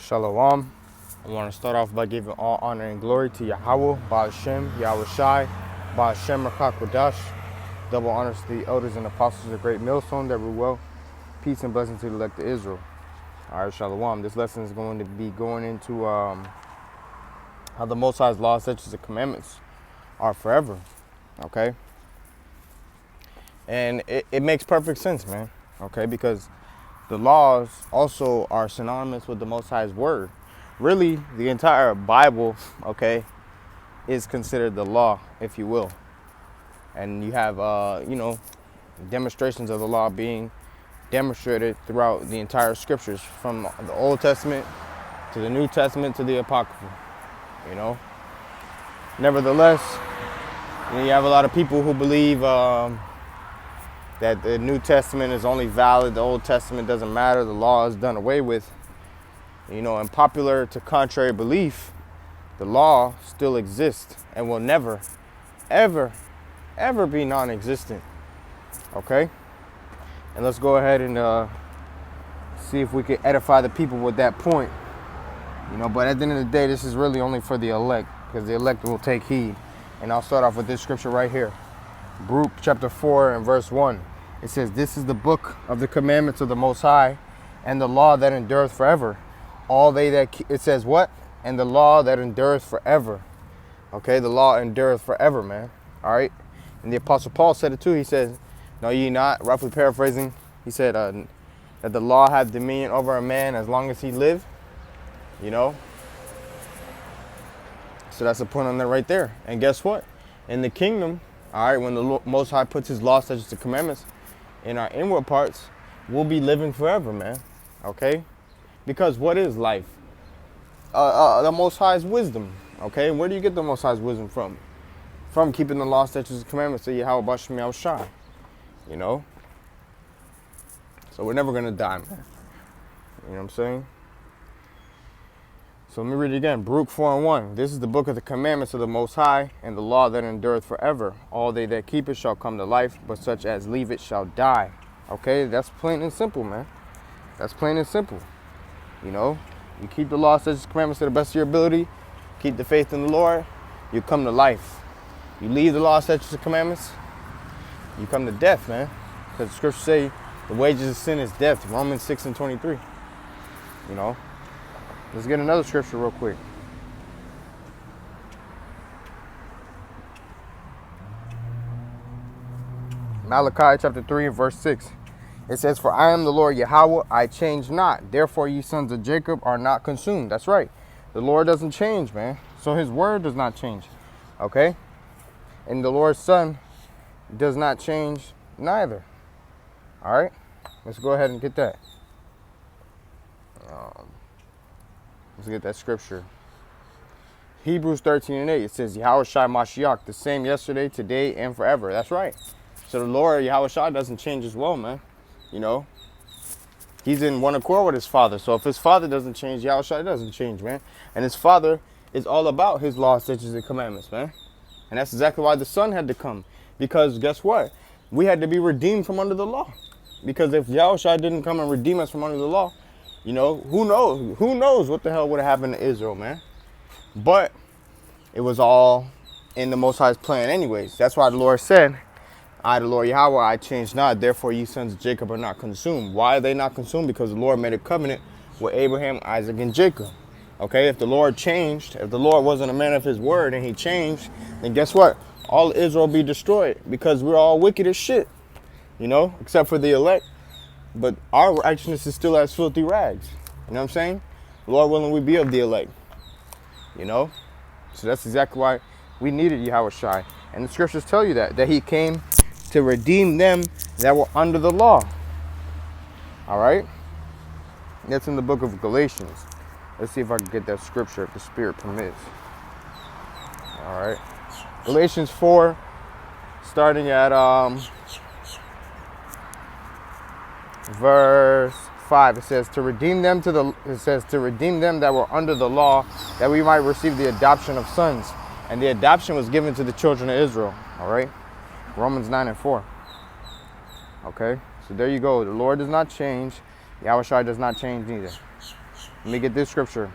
Shalom. I want to start off by giving all honor and glory to YAHAWAH, BAHASHAM, YAHAWASHI, BAHASHAM Rakakwadash. Double honors to the elders and apostles of the great millstone that rule well. Peace and blessings to the elect of Israel. All right, Shalom. This lesson is going to be going into how the Most High's laws, statutes, and commandments are forever. Okay? And it makes perfect sense, man. Okay? Because the laws also are synonymous with the Most High's word. Really, the entire Bible, okay, is considered the law, if you will. And you have, demonstrations of the law being demonstrated throughout the entire scriptures, from the Old Testament to the New Testament to the Apocrypha, you know. Nevertheless, you have a lot of people who believe that the New Testament is only valid, the Old Testament doesn't matter, the law is done away with. You know, and popular to contrary belief, the law still exists and will never, ever, ever be non-existent. Okay? And let's go ahead and see if we can edify the people with that point. You know, but at the end of the day, this is really only for the elect, because the elect will take heed. And I'll start off with this scripture right here. Baruch chapter 4 and verse 1. It says, "This is the book of the commandments of the Most High, and the law that endureth forever. All they that it says what? And the law that endureth forever." Okay, the law endureth forever, man. All right. And the Apostle Paul said it too. He says, "Know ye not," roughly paraphrasing, he said that the law hath dominion over a man as long as he live. You know. So that's the point on that right there. And guess what? In the kingdom, all right, when the Most High puts his law, statutes, and commandments in our inward parts, we'll be living forever, man. Okay? Because what is life? The Most High's wisdom. Okay? Where do you get the Most High's wisdom from? From keeping the law, statutes, and commandments of YAHAWASHI. You know? So we're never going to die, man. You know what I'm saying? So let me read it again. Baruch 4 and 1. "This is the book of the commandments of the Most High, and the law that endureth forever. All they that keep it shall come to life, but such as leave it shall die." Okay, that's plain and simple, man. That's plain and simple. You know, you keep the law, statutes, and commandments to the best of your ability, keep the faith in the Lord, you come to life. You leave the law, statutes, and commandments, you come to death, man. Because the scriptures say the wages of sin is death. Romans 6 and 23. You know. Let's get another scripture real quick. Malachi chapter 3 and verse 6. It says, "For I am the Lord Yahawah, I change not. Therefore ye sons of Jacob are not consumed." That's right. The Lord doesn't change, man. So his word does not change. Okay? And the Lord's Son does not change neither. All right? Let's go ahead and get that. Let's get that scripture. Hebrews 13 and 8. It says, "Yahawashi Mashiach, the same yesterday, today, and forever." That's right. So the Lord, Yahawashi, doesn't change as well, man. You know? He's in one accord with his Father. So if his Father doesn't change, Yahawashi doesn't change, man. And his Father is all about his law, statutes, and commandments, man. And that's exactly why the Son had to come. Because guess what? We had to be redeemed from under the law. Because if Yahawashi didn't come and redeem us from under the law, you know, who knows? Who knows what the hell would have happened to Israel, man? But it was all in the Most High's plan anyways. That's why the Lord said, "I, the Lord Yahawah, I change not. Therefore, ye sons of Jacob are not consumed." Why are they not consumed? Because the Lord made a covenant with Abraham, Isaac, and Jacob. Okay, if the Lord changed, if the Lord wasn't a man of his word and he changed, then guess what? All Israel will be destroyed, because we're all wicked as shit. You know, except for the elect. But our righteousness is still as filthy rags. You know what I'm saying? Lord willing, we be of the elect. You know? So that's exactly why we needed Yahawashi. And the scriptures tell you that he came to redeem them that were under the law. All right? That's in the book of Galatians. Let's see if I can get that scripture if the Spirit permits. All right. Galatians 4, starting at verse 5. It says, to redeem them that were under the law, that we might receive the adoption of sons. And the adoption was given to the children of Israel. All right? Romans 9 and 4. Okay? So there you go. The Lord does not change. Yahawashi does not change neither. Let me get this scripture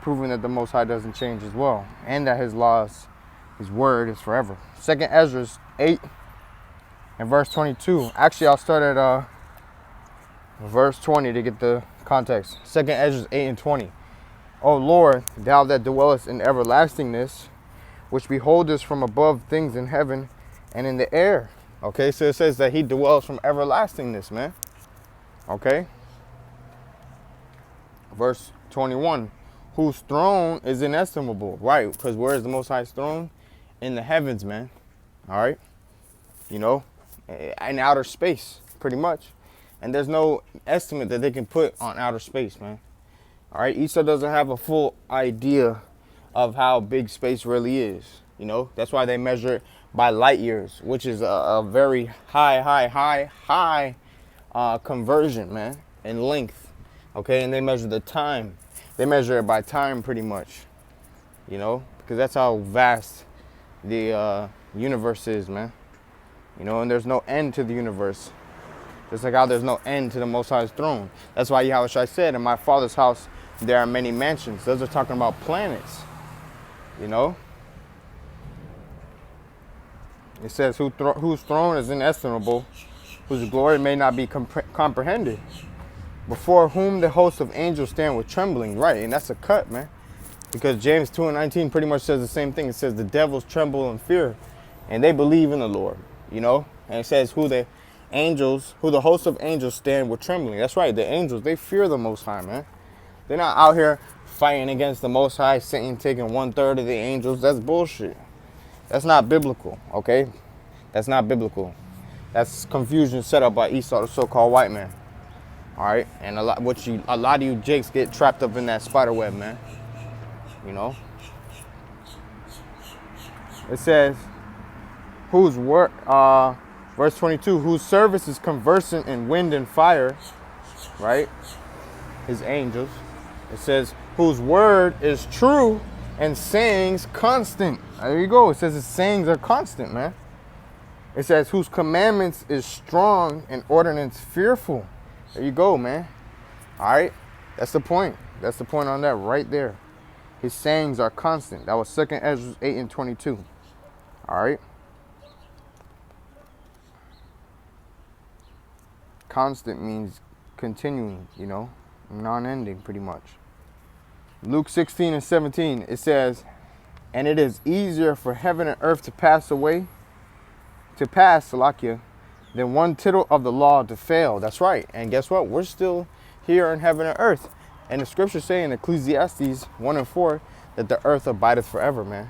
proving that the Most High doesn't change as well, and that his laws, his word is forever. 2nd Ezra 8 and verse 22. Actually, I'll start at verse 20 to get the context. 2nd Ezra 8 and 20. O Lord, thou that dwellest in everlastingness, which beholdest from above things in heaven and in the air. Okay, so it says that he dwells from everlastingness, man. Okay. Verse 21. Whose throne is inestimable. Right, because where is the Most High's throne? In the heavens, man. All right. You know, in outer space, pretty much. And there's no estimate that they can put on outer space, man. All right. Esau doesn't have a full idea of how big space really is. You know, that's why they measure it by light years, which is a very high conversion, man, in length. Okay. And they measure the time. They measure it by time pretty much, you know, because that's how vast the universe is, man. You know, and there's no end to the universe. Just like how there's no end to the Most High's throne. That's why Yahawashi said, in my Father's house, there are many mansions. Those are talking about planets, you know. It says, whose throne is inestimable, whose glory may not be comprehended. Before whom the host of angels stand with trembling. Right, and that's a cut, man. Because James 2 and 19 pretty much says the same thing. It says the devils tremble in fear, and they believe in the Lord, you know. And it says who the host of angels stand with trembling. That's right, the angels, they fear the Most High, man. They're not out here fighting against the Most High, Satan taking 1/3 of the angels. That's bullshit. That's not biblical, okay? That's not biblical. That's confusion set up by Esau, the so-called white man. All right, and a lot of you jakes get trapped up in that spider web, man. You know. It says, whose work, verse 22, whose service is conversant in wind and fire, right? His angels. It says, whose word is true and sayings constant. There you go. It says his sayings are constant, man. It says, whose commandments is strong and ordinance fearful. There you go, man. All right. That's the point. That's the point on that right there. His sayings are constant. That was 2nd Ezra 8 and 22. All right. Constant means continuing, you know, non-ending pretty much. Luke 16 and 17, it says, and it is easier for heaven and earth to pass away, Salakia, than one tittle of the law to fail. That's right. And guess what? We're still here in heaven and earth. And the scriptures say in Ecclesiastes 1 and 4 that the earth abideth forever, man.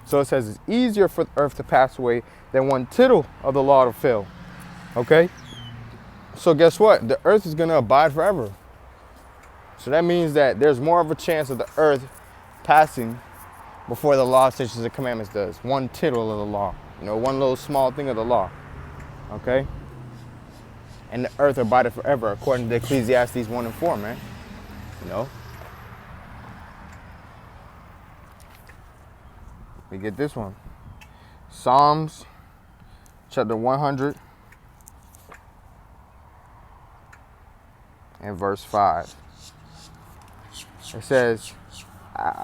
So it says it's easier for the earth to pass away than one tittle of the law to fail. Okay? So guess what? The earth is going to abide forever. So that means that there's more of a chance of the earth passing before the law, such as the commandments does. One tittle of the law. You know, one little small thing of the law. Okay? And the earth abided forever, according to Ecclesiastes 1 and 4, man. You know? We get this one. Psalms chapter 100 and verse 5. It says,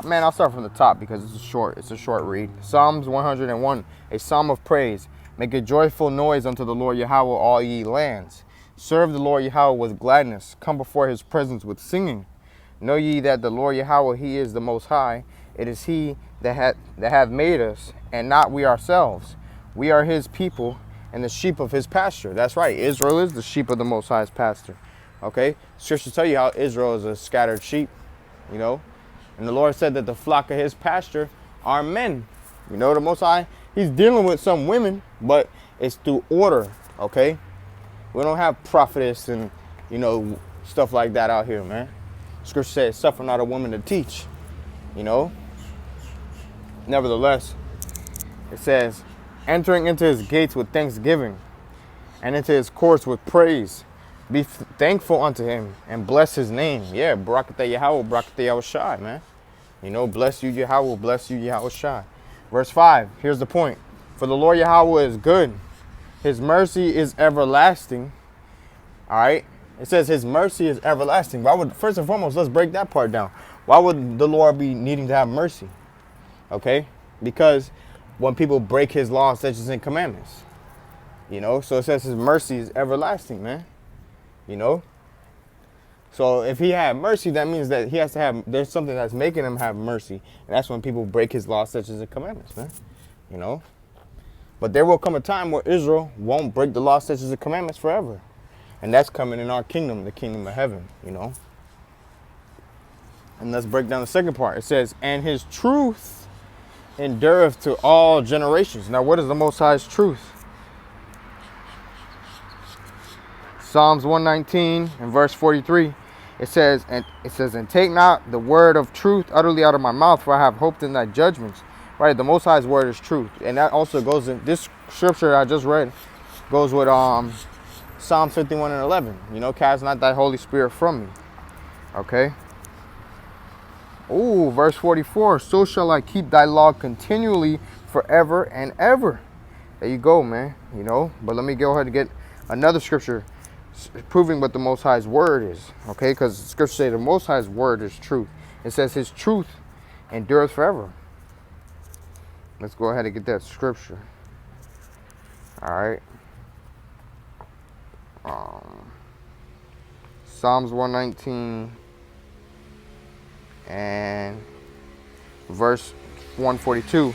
man, I'll start from the top because it's a short read. Psalms 101, a psalm of praise. Make a joyful noise unto the Lord Yahawah, all ye lands. Serve the Lord Yahawah with gladness. Come before his presence with singing. Know ye that the Lord Yahawah, he is the most high. It is he that hath made us, and not we ourselves. We are his people and the sheep of his pasture. That's right. Israel is the sheep of the Most High's pasture. Okay? Scriptures tell you how Israel is a scattered sheep, you know. And the Lord said that the flock of his pasture are men. You know, the Most High, he's dealing with some women, but it's through order, okay? We don't have prophetess and, you know, stuff like that out here, man. Scripture says, suffer not a woman to teach, you know. Nevertheless, it says, entering into his gates with thanksgiving and into his courts with praise. Be thankful unto him and bless his name. Yeah, Barakatah Yahawah, Barakatah Yahawashi, man. You know, bless you Yahawah, bless you Yahawashi. Verse 5, here's the point. For the Lord Yahawah is good. His mercy is everlasting. All right. It says his mercy is everlasting. Why would, first and foremost, let's break that part down. Why would the Lord be needing to have mercy? Okay? Because when people break his law, statutes, and commandments. You know? So it says his mercy is everlasting, man. You know? So if he had mercy, that means that he has to have, there's something that's making him have mercy. And that's when people break his law, statutes, and commandments, man. You know? But there will come a time where Israel won't break the law, statutes, and commandments forever. And that's coming in our kingdom, the kingdom of heaven, you know? And let's break down the second part. It says, and his truth endureth to all generations. Now, what is the Most High's truth? Psalms 119 and verse 43. It says, and take not the word of truth utterly out of my mouth, for I have hoped in thy judgments. Right, the Most High's word is truth. And that also goes in, this scripture I just read goes with Psalm 51 and 11. You know, cast not thy Holy Spirit from me. Okay. Ooh, verse 44. So shall I keep thy law continually forever and ever. There you go, man. You know, but let me go ahead and get another scripture proving what the Most High's word is. Okay, because scripture says the Most High's word is truth. It says his truth endures forever. Let's go ahead and get that scripture. All right. Psalms 119 and verse 142.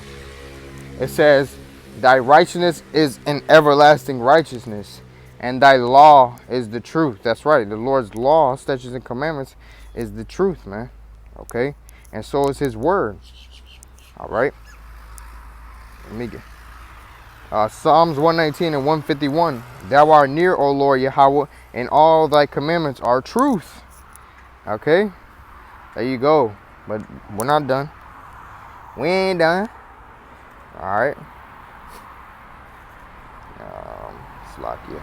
It says, thy righteousness is an everlasting righteousness, and thy law is the truth. That's right. The Lord's law, statutes, and commandments is the truth, man. Okay? And so is his word. All right? Let me get Psalms 119 and 151. Thou art near, O Lord Yahawah, and all thy commandments are truth. Okay? There you go. But we're not done. We ain't done. All right. Slakia.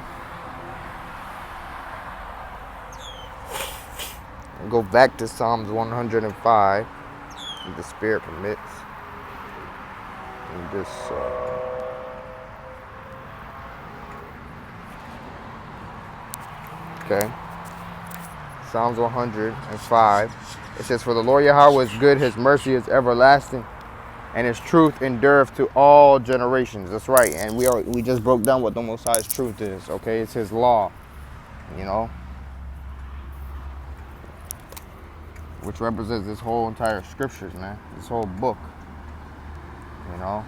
Go back to Psalms 105, if the Spirit permits. And just okay. Psalms 105. It says, for the Lord Yahawah is good, his mercy is everlasting, and his truth endureth to all generations. That's right. And we just broke down what the Most High's truth is. Okay, it's his law. You know, which represents this whole entire scriptures, man. This whole book. You know,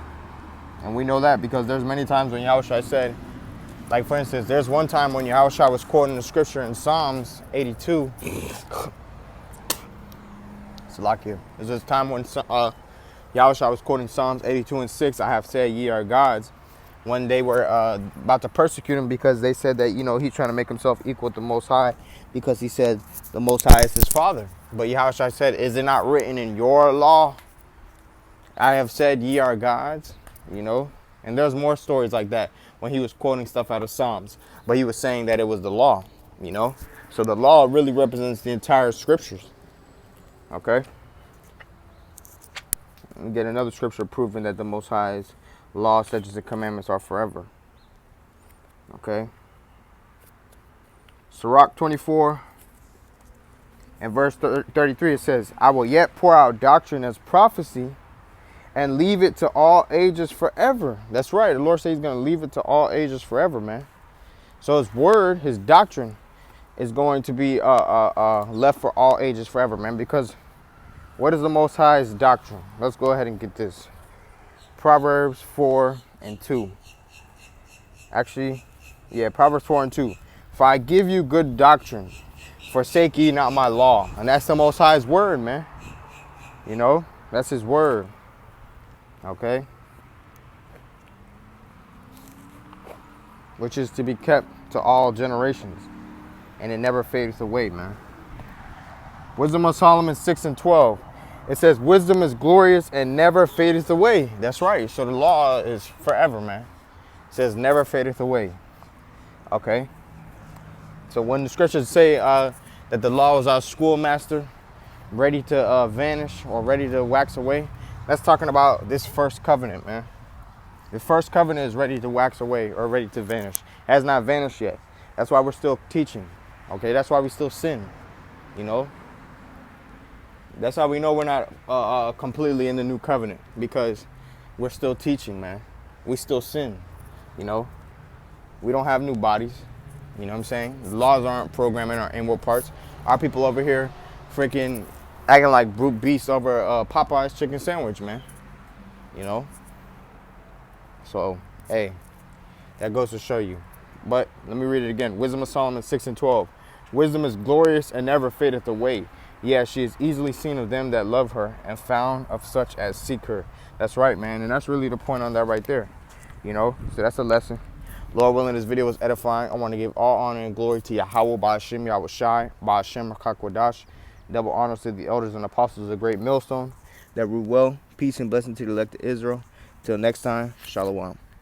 and we know that because there's many times when Yahushua said, like for instance, there's one time when Yahushua was quoting the scripture in Psalms 82. Salakia. There's this time when Yahushua was quoting Psalms 82 and 6. I have said ye are gods. When they were about to persecute him because they said that, you know, he's trying to make himself equal to the Most High because he said the Most High is his father. But Yahushua said, is it not written in your law? I have said ye are gods, you know. And there's more stories like that when he was quoting stuff out of Psalms. But he was saying that it was the law, you know. So the law really represents the entire scriptures. Okay. Let me get another scripture proving that the Most High's law, statutes, and commandments are forever. Okay. Sirach 24 and verse 33, it says, I will yet pour out doctrine as prophecy and leave it to all ages forever. That's right. The Lord says he's going to leave it to all ages forever, man. So his word, his doctrine is going to be left for all ages forever, man. Because what is the Most High's doctrine? Let's go ahead and get this. Proverbs 4 and 2. Actually, yeah, Proverbs 4 and 2. For I give you good doctrine, forsake ye not my law. And that's the Most High's word, man. You know, that's his word. Okay? Which is to be kept to all generations. And it never fades away, man. Wisdom of Solomon 6 and 12. It says, wisdom is glorious and never fadeth away. That's right. So the law is forever, man. It says never fadeth away. Okay? So when the scriptures say that the law is our schoolmaster, ready to vanish or ready to wax away, that's talking about this first covenant, man. The first covenant is ready to wax away or ready to vanish. It has not vanished yet. That's why we're still teaching. Okay, that's why we still sin. You know, that's how we know we're not completely in the new covenant, because we're still teaching, man. We still sin. You know, we don't have new bodies. You know what I'm saying? The laws aren't programming our inward parts. Our people over here freaking acting like brute beasts over Popeye's chicken sandwich, man. You know? So, hey, that goes to show you. But let me read it again. Wisdom of Solomon 6:12. Wisdom is glorious and never fadeth away. Yeah, she is easily seen of them that love her, and found of such as seek her. That's right, man. And that's really the point on that right there. You know? So that's a lesson. Lord willing, this video was edifying. I want to give all honor and glory to Yahawah, BAHASHAM, YAHAWASHI, BAHASHAM, HaKakwadash. Double honors to the elders and apostles of the great millstone that rule well. Peace and blessing to the elect of Israel. Till next time, Shalom.